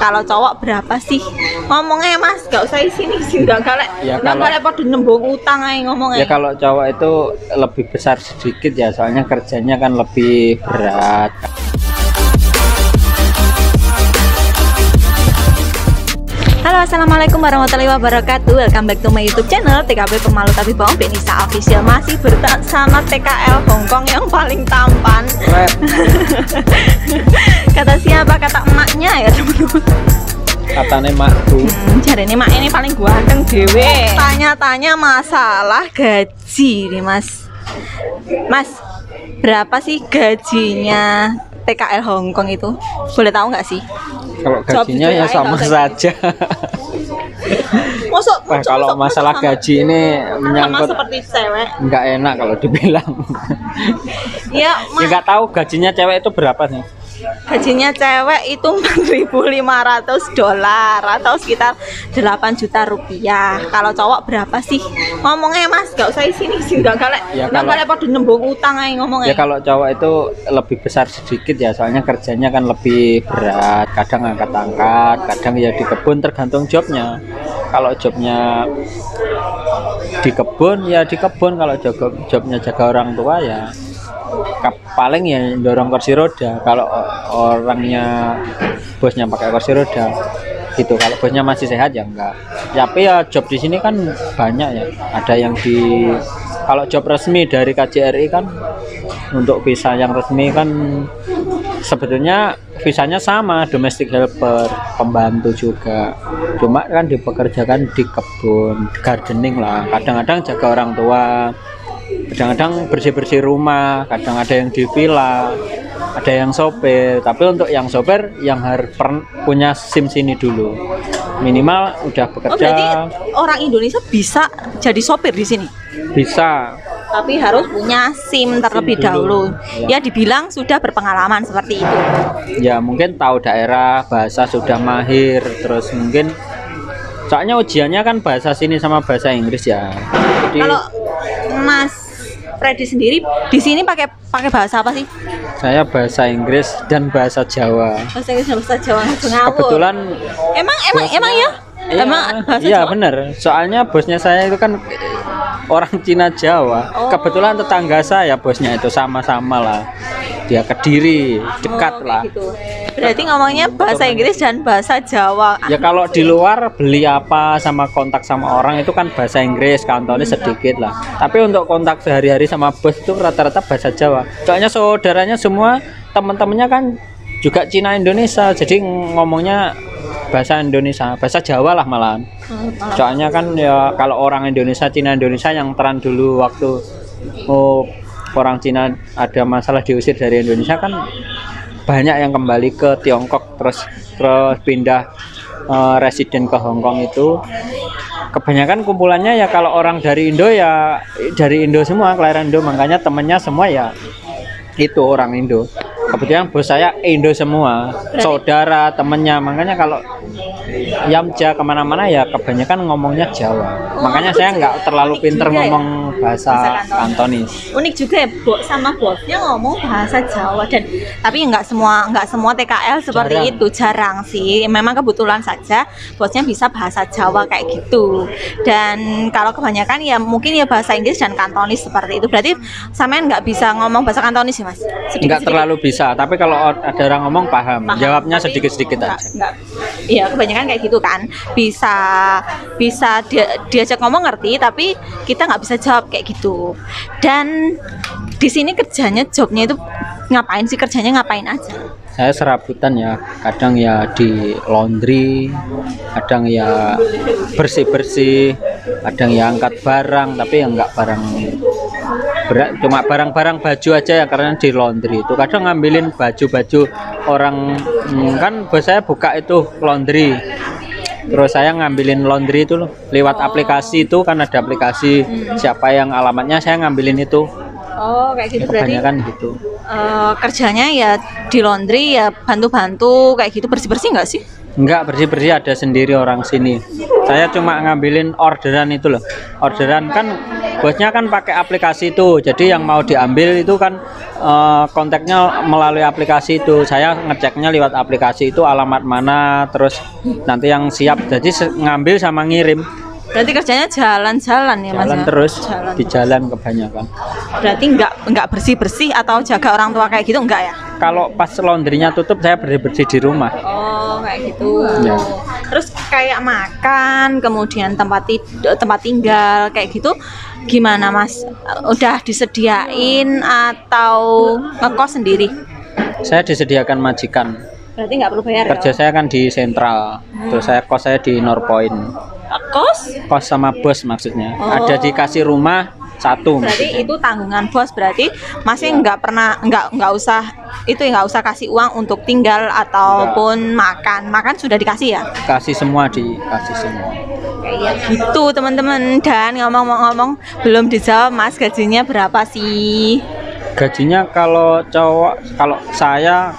Kalau cowok berapa sih? Ngomongnya Mas, gak usah sini sih, gak galak. Ya, Gak galak pada nembung utang aja ngomongnya. Ya kalau cowok itu lebih besar sedikit ya, soalnya kerjanya kan lebih berat. Halo, assalamualaikum warahmatullahi wabarakatuh. Welcome back to my YouTube channel TKB Pemalu Tapi Bohong, Benisa Official. Masih bersama TKL Hongkong yang paling tampan. Kata siapa? Kata emaknya ya teman-teman. Katanya makku. Jadi ini mak ini paling ganteng dewe. Tanya-tanya masalah gaji nih Mas. Mas, berapa sih gajinya TKL Hongkong itu? Boleh tahu nggak sih? Kalau gajinya ya sama saja. Wah, kalau masalah gaji ini menyangkut sama seperti cewek. Nggak enak kalau dibilang. Ya, ya nggak tahu gajinya cewek itu berapa sih? Gajinya cewek itu $4.500 atau sekitar 8 juta rupiah. Kalau cowok berapa sih? Ngomongnya Mas, gak usah sini sih, gak galak. Ya, gak galak pada nembung utang aja ngomongnya. Ya kalau cowok itu lebih besar sedikit ya, soalnya kerjanya kan lebih berat. Kadang angkat-angkat, kadang ya di kebun, tergantung jobnya. Kalau jobnya di kebun ya di kebun, kalau jobnya jaga orang tua ya paling ya dorong kursi roda. Kalau orangnya bosnya pakai kursi roda gitu, kalau bosnya masih sehat ya enggak. Tapi ya job di sini kan banyak ya, ada yang kalau job resmi dari KJRI kan, untuk visa yang resmi kan sebetulnya visanya sama, domestic helper, pembantu juga, cuma kan dipekerjakan di kebun, gardening lah, kadang-kadang jaga orang tua, kadang-kadang bersih-bersih rumah, kadang ada yang di villa, ada yang sopir. Tapi untuk yang sopir yang harus punya SIM sini dulu, minimal udah bekerja. Oh, berarti orang Indonesia bisa jadi sopir di sini? Bisa, tapi harus punya SIM terlebih dahulu. Ya dibilang sudah berpengalaman seperti itu. Ya mungkin tahu daerah, bahasa sudah mahir, terus mungkin soalnya ujiannya kan bahasa sini sama bahasa Inggris ya. Jadi, kalau Mas Freddy sendiri di sini pakai bahasa apa sih? Saya bahasa Inggris dan bahasa Jawa. Bahasa Inggris dan bahasa Jawa. Kebetulan emang ya? Iya, emang bahasa iya Jawa? Bener. Soalnya bosnya saya itu kan orang Cina Jawa. Kebetulan tetangga saya bosnya itu sama-sama lah. Dia Kediri, dekat lah. Gitu. Berarti ngomongnya bahasa Inggris dan bahasa Jawa. Ya kalau di luar beli apa sama kontak sama orang itu kan bahasa Inggris, kantornya sedikit lah. Tapi untuk kontak sehari-hari sama bos itu rata-rata bahasa Jawa. Soalnya saudaranya semua, teman-temannya kan juga Cina Indonesia, jadi ngomongnya bahasa Indonesia, bahasa Jawa lah malahan. Soalnya kan ya kalau orang Indonesia, Cina Indonesia yang tren dulu waktu orang Cina ada masalah diusir dari Indonesia kan banyak yang kembali ke Tiongkok, terus pindah residen ke Hongkong. Itu kebanyakan kumpulannya ya kalau orang dari Indo ya dari Indo semua, kelahiran Indo, makanya temennya semua ya itu orang Indo. Kebetulan bos saya Indo semua, saudara temennya, makanya kalau Yamja kemana-mana ya kebanyakan ngomongnya Jawa. Makanya saya nggak terlalu pinter ngomong bahasa Kantonis. Unik juga ya, sama bosnya ngomong bahasa Jawa, dan tapi nggak semua TKL seperti jarang. Itu jarang sih. Memang kebetulan saja bosnya bisa bahasa Jawa kayak gitu. Dan kalau kebanyakan ya mungkin ya bahasa Inggris dan Kantonis seperti itu. Berarti sampean nggak bisa ngomong bahasa Kantonis sih Mas? Nggak terlalu bisa, tapi kalau ada orang ngomong paham. Jawabnya sedikit-sedikit aja. Iya, kebanyakan kayak gitu kan. Bisa diajak ngomong ngerti, tapi kita nggak bisa jawab kayak gitu. Dan di sini jobnya itu ngapain sih? Kerjanya ngapain aja? Saya serabutan ya, kadang ya di laundry, kadang ya bersih-bersih, kadang ya angkat barang, tapi ya nggak barang berat, cuma barang-barang baju aja ya, karena di laundry itu kadang ngambilin baju-baju orang. Kan bos saya buka itu laundry, terus saya ngambilin laundry itu loh, lewat aplikasi itu kan ada aplikasi, siapa yang alamatnya saya ngambilin itu. Oh kayak gitu. Ya, kebanyakan berarti, gitu. Kerjanya ya di laundry ya, bantu-bantu kayak gitu, bersih-bersih nggak sih? Enggak, bersih-bersih ada sendiri orang sini. Saya cuma ngambilin orderan itu loh. Orderan kan bosnya kan pakai aplikasi itu. Jadi yang mau diambil itu kan kontaknya melalui aplikasi itu. Saya ngeceknya lewat aplikasi itu alamat mana, terus nanti yang siap. Jadi ngambil sama ngirim. Berarti kerjanya jalan-jalan ya Mas? Jalan ya? terus Jalan. di jalan kebanyakan. Berarti nggak bersih-bersih atau jaga orang tua kayak gitu enggak ya? Kalau pas laundrynya tutup saya bersih-bersih di rumah. Oh kayak gitu. Ya. Terus kayak makan, kemudian tempat tinggal kayak gitu, gimana Mas? Udah disediain atau ngekos sendiri? Saya disediakan majikan. Berarti nggak perlu bayar Kerja ya? saya kan di sentral. Terus kos saya di Norpoint. Kos? Kos sama bos maksudnya. Oh. Ada dikasih rumah satu. Berarti maksudnya. itu tanggungan bos. Berarti masih nggak pernah nggak usah itu ya, nggak usah kasih uang untuk tinggal ataupun makan sudah dikasih ya? Dikasih semua, dikasih semua. Kayak gitu teman-teman. Dan ngomong-ngomong belum dijawab Mas, gajinya berapa sih? Gajinya kalau cowok, kalau saya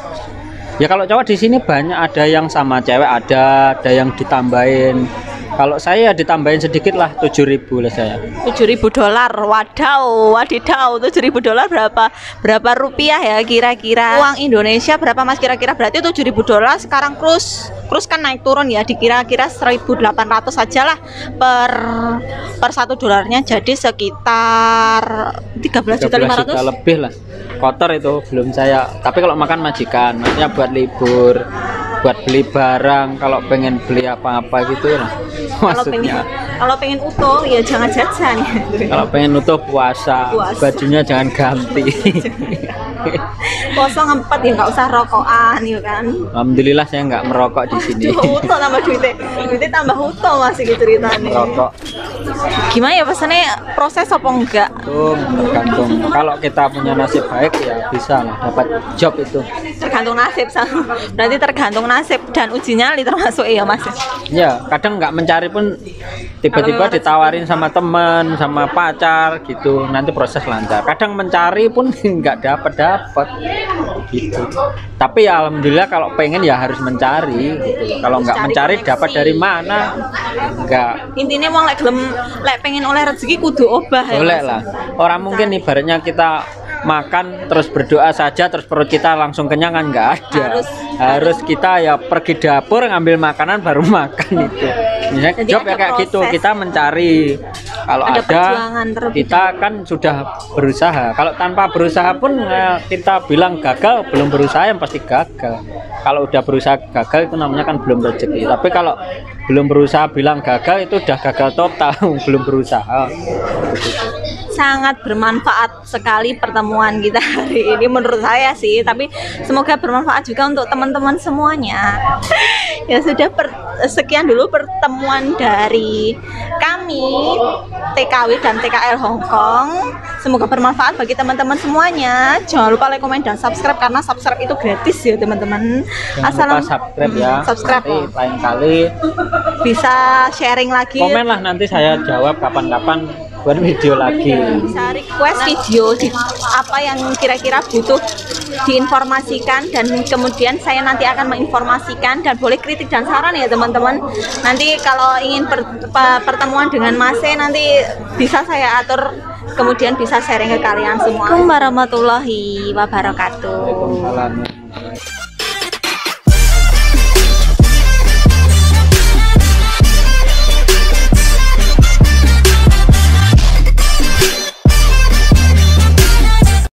ya kalau cowok di sini banyak, ada yang sama cewek, ada yang ditambahin. Kalau saya ditambahin sedikit lah, 7.000 lah saya. $7.000. Wadidaw, $7.000 berapa rupiah ya kira-kira? Uang Indonesia berapa Mas kira-kira? Berarti $7.000 sekarang krus kan naik turun ya, dikira-kira 1.800 saja lah per $1, jadi sekitar 13.500 juta lebih lah. Kotor itu belum saya. Tapi kalau makan majikan, maksudnya buat libur, buat beli barang, kalau pengen beli apa-apa gitu lah. Maksudnya kalau pengen utuh ya jangan jajan. kalau pengen utuh puasa, bajunya jangan ganti. 04 ya nggak usah rokokan ya kan. Alhamdulillah saya nggak merokok di sini. Utuh tambah duitnya tambah utuh masih gitu ceritanya. Merokok Gimana ya pesannya, proses apa enggak? itu tergantung. Kalau kita punya nasib baik ya bisa lah dapat job itu. Tergantung nasib. Berarti tergantung nasib dan uji nyali termasuk ya Mas. Ya kadang nggak mencari pun tiba-tiba ditawarin sama teman, sama pacar gitu, nanti proses lancar. Kadang mencari pun nggak dapat gitu. Tapi ya alhamdulillah kalau pengen ya harus mencari gitu. Kalau nggak mencari dapat dari mana? Nggak. Intinya mau lek pengen oleh rezeki kudu obah ya. Boleh Mas. lah. Orang mungkin ibaratnya kita makan terus berdoa saja terus perut kita langsung kenyang kan nggak ada. Harus kita ya pergi dapur ngambil makanan baru makan itu. Misalnya Jadi job ada ya kayak gitu, proses. kita mencari. Kalau Ada ada perjuangan terlebih kita kan sudah berusaha. Kalau tanpa berusaha pun kita bilang gagal, belum berusaha yang pasti gagal. Kalau udah berusaha gagal itu namanya kan belum rezeki. Tapi kalau belum berusaha bilang gagal itu udah gagal total, belum berusaha. Sangat bermanfaat sekali pertemuan kita hari ini menurut saya sih, tapi semoga bermanfaat juga untuk teman-teman semuanya. Ya sudah, sekian dulu pertemuan dari kami TKW dan TKL Hongkong. Semoga bermanfaat bagi teman-teman semuanya. Jangan lupa like, komen, dan subscribe karena subscribe itu gratis ya teman-teman. Jangan lupa subscribe ya. Subscribe. Nanti lain kali Bisa sharing lagi. komen lah, nanti saya jawab kapan-kapan buat video lagi. Bisa request video apa yang kira-kira butuh diinformasikan, dan kemudian saya nanti akan menginformasikan, dan boleh kritik dan saran ya teman-teman. Nanti kalau ingin pertemuan dengan Mas nanti bisa saya atur, kemudian bisa sharing ke kalian semua. Assalamualaikum warahmatullahi wabarakatuh. Waalaikumsalam.